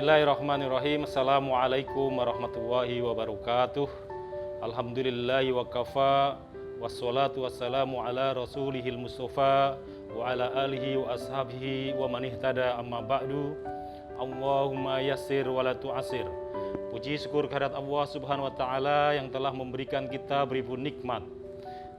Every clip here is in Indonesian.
Bismillahirrahmanirrahim. Assalamualaikum warahmatullahi wabarakatuh. Alhamdulillahi wa kafa. Wassalatu wassalamu ala rasulihil mustafa wa ala alihi wa ashabihi wa man ihtada amma ba'du. Allahumma yassir wa la tu'asir. Puji syukur kehadirat Allah subhanahu wa ta'ala yang telah memberikan kita beribu nikmat.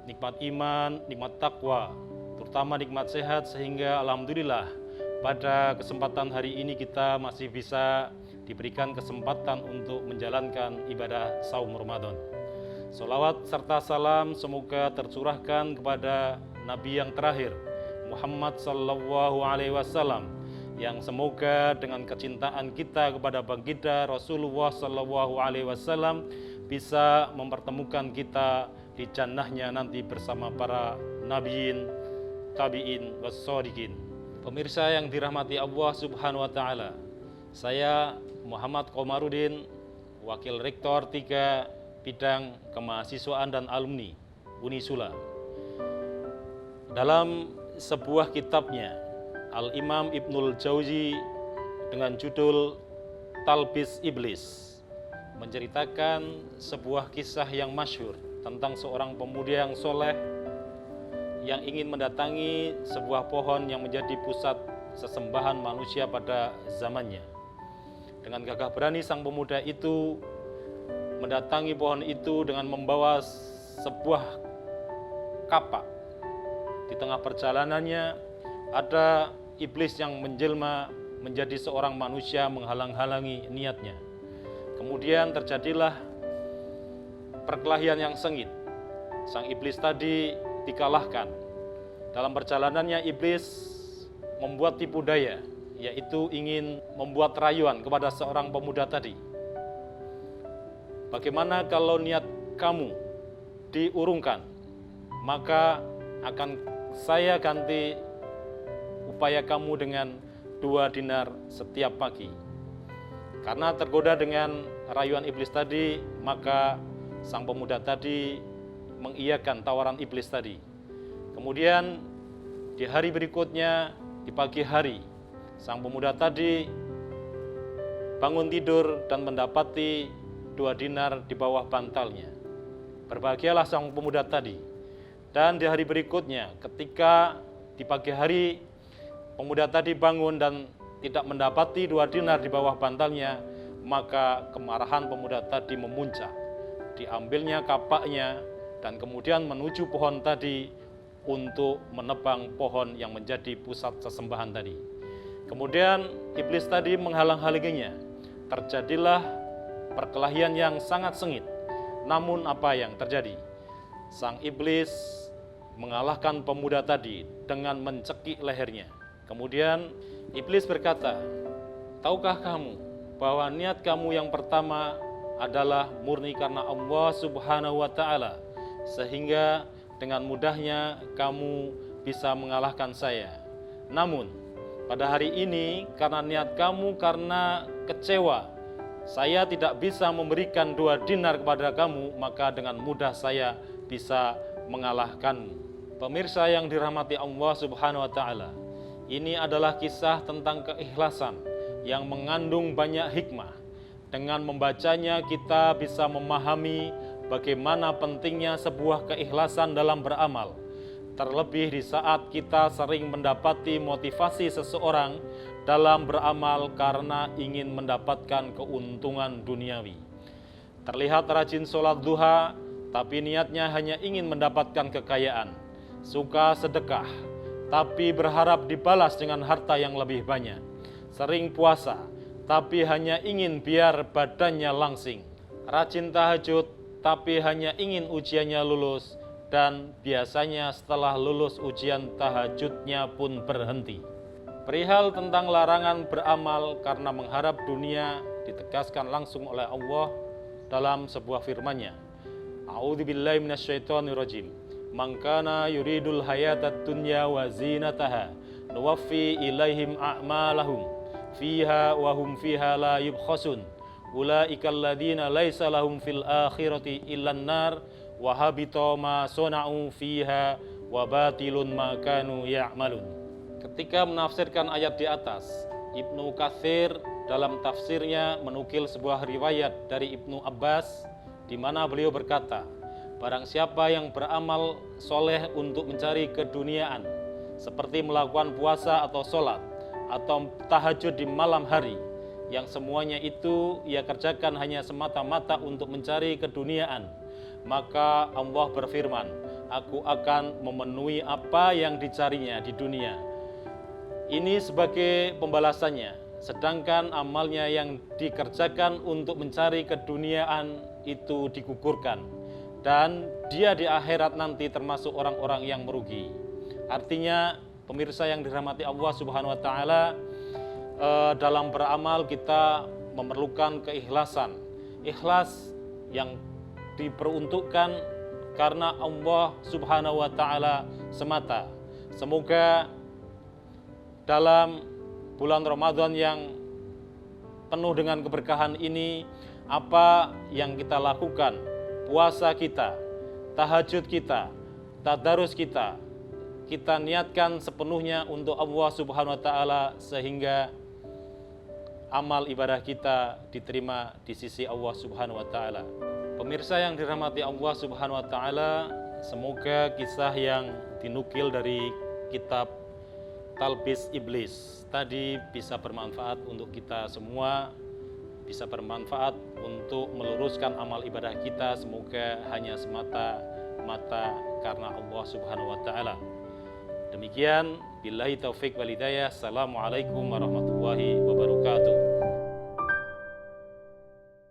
Nikmat iman, nikmat takwa, terutama nikmat sehat, sehingga alhamdulillah pada kesempatan hari ini kita masih bisa diberikan kesempatan untuk menjalankan ibadah saum Ramadan. Salawat serta salam semoga tercurahkan kepada Nabi yang terakhir, Muhammad sallallahu alaihi wasallam, yang semoga dengan kecintaan kita kepada baginda Rasulullah sallallahu alaihi wasallam bisa mempertemukan kita di jannahnya nanti bersama para nabiin, tabiin, wassodiqin. Pemirsa yang dirahmati Allah subhanahu wa ta'ala, saya Muhammad Komarudin, Wakil Rektor 3 Bidang Kemahasiswaan dan Alumni Unisula. Dalam sebuah kitabnya, Al-Imam Ibnul Jauzi dengan judul Talbis Iblis menceritakan sebuah kisah yang masyhur tentang seorang pemuda yang soleh yang ingin mendatangi sebuah pohon yang menjadi pusat sesembahan manusia pada zamannya. Dengan gagah berani sang pemuda itu mendatangi pohon itu dengan membawa sebuah kapak. Di tengah perjalanannya ada iblis yang menjelma menjadi seorang manusia menghalang-halangi niatnya. Kemudian terjadilah perkelahian yang sengit. Sang iblis tadi dikalahkan. Dalam perjalanannya iblis membuat tipu daya, yaitu ingin membuat rayuan kepada seorang pemuda tadi. Bagaimana kalau niat kamu diurungkan, maka akan saya ganti upaya kamu dengan 2 dinar setiap pagi. Karena tergoda dengan rayuan iblis tadi, maka sang pemuda tadi mengiyakan tawaran iblis tadi. Kemudian di hari berikutnya, di pagi hari, sang pemuda tadi bangun tidur dan mendapati 2 dinar di bawah bantalnya. Berbahagialah sang pemuda tadi. Dan di hari berikutnya, ketika di pagi hari pemuda tadi bangun dan tidak mendapati 2 dinar di bawah bantalnya, maka kemarahan pemuda tadi memuncak. Diambilnya kapaknya dan kemudian menuju pohon tadi untuk menebang pohon yang menjadi pusat sesembahan tadi. Kemudian iblis tadi menghalang-halanginya. Terjadilah perkelahian yang sangat sengit. Namun apa yang terjadi? Sang iblis mengalahkan pemuda tadi dengan mencekik lehernya. Kemudian iblis berkata, "Tahukah kamu bahwa niat kamu yang pertama adalah murni karena Allah subhanahu wa ta'ala, sehingga dengan mudahnya kamu bisa mengalahkan saya. Namun pada hari ini karena niat kamu karena kecewa, saya tidak bisa memberikan 2 dinar kepada kamu, maka dengan mudah saya bisa mengalahkanmu." Pemirsa yang dirahmati Allah subhanahu wa ta'ala, ini adalah kisah tentang keikhlasan yang mengandung banyak hikmah. Dengan membacanya kita bisa memahami bagaimana pentingnya sebuah keikhlasan dalam beramal. Terlebih di saat kita sering mendapati motivasi seseorang dalam beramal karena ingin mendapatkan keuntungan duniawi. Terlihat rajin sholat duha, tapi niatnya hanya ingin mendapatkan kekayaan. Suka sedekah, tapi berharap dibalas dengan harta yang lebih banyak. Sering puasa, tapi hanya ingin biar badannya langsing. Rajin tahajud, tapi hanya ingin ujiannya lulus, dan biasanya setelah lulus ujian tahajudnya pun berhenti. Perihal tentang larangan beramal karena mengharap dunia ditegaskan langsung oleh Allah dalam sebuah firman-Nya. A'udzubillahi minasyaitonirrajim. Man kana yuridul hayatad dunya wa zinataha nuwaffi ilaihim a'malahum fiha wa hum fiha la yubkhasun. Ulaika alladzina laisa lahum fil akhirati illan nar wa habita ma sana'u fiha wa batilun ma kanu ya'malun. Ketika menafsirkan ayat di atas, Ibnu Katsir dalam tafsirnya menukil sebuah riwayat dari Ibnu Abbas di mana beliau berkata, barang siapa yang beramal soleh untuk mencari keduniaan seperti melakukan puasa atau sholat atau tahajud di malam hari, yang semuanya itu ia kerjakan hanya semata-mata untuk mencari keduniaan, maka Allah berfirman, aku akan memenuhi apa yang dicarinya di dunia ini sebagai pembalasannya, sedangkan amalnya yang dikerjakan untuk mencari keduniaan itu digugurkan, dan dia di akhirat nanti termasuk orang-orang yang merugi. Artinya pemirsa yang dirahmati Allah Subhanahu wa taala, dalam beramal kita memerlukan keikhlasan. Ikhlas yang diperuntukkan karena Allah Subhanahu wa taala semata. Semoga dalam bulan Ramadan yang penuh dengan keberkahan ini, apa yang kita lakukan, puasa kita, tahajud kita, tadarus kita niatkan sepenuhnya untuk Allah Subhanahu wa taala sehingga amal ibadah kita diterima di sisi Allah Subhanahu wa taala. Pemirsa yang dirahmati Allah Subhanahu wa taala, semoga kisah yang dinukil dari kitab Talbis Iblis tadi bisa bermanfaat untuk kita semua, bisa bermanfaat untuk meluruskan amal ibadah kita, semoga hanya semata-mata karena Allah Subhanahu wa taala. Demikian, billahi taufik wal hidayah. Assalamualaikum warahmatullahi wabarakatuh.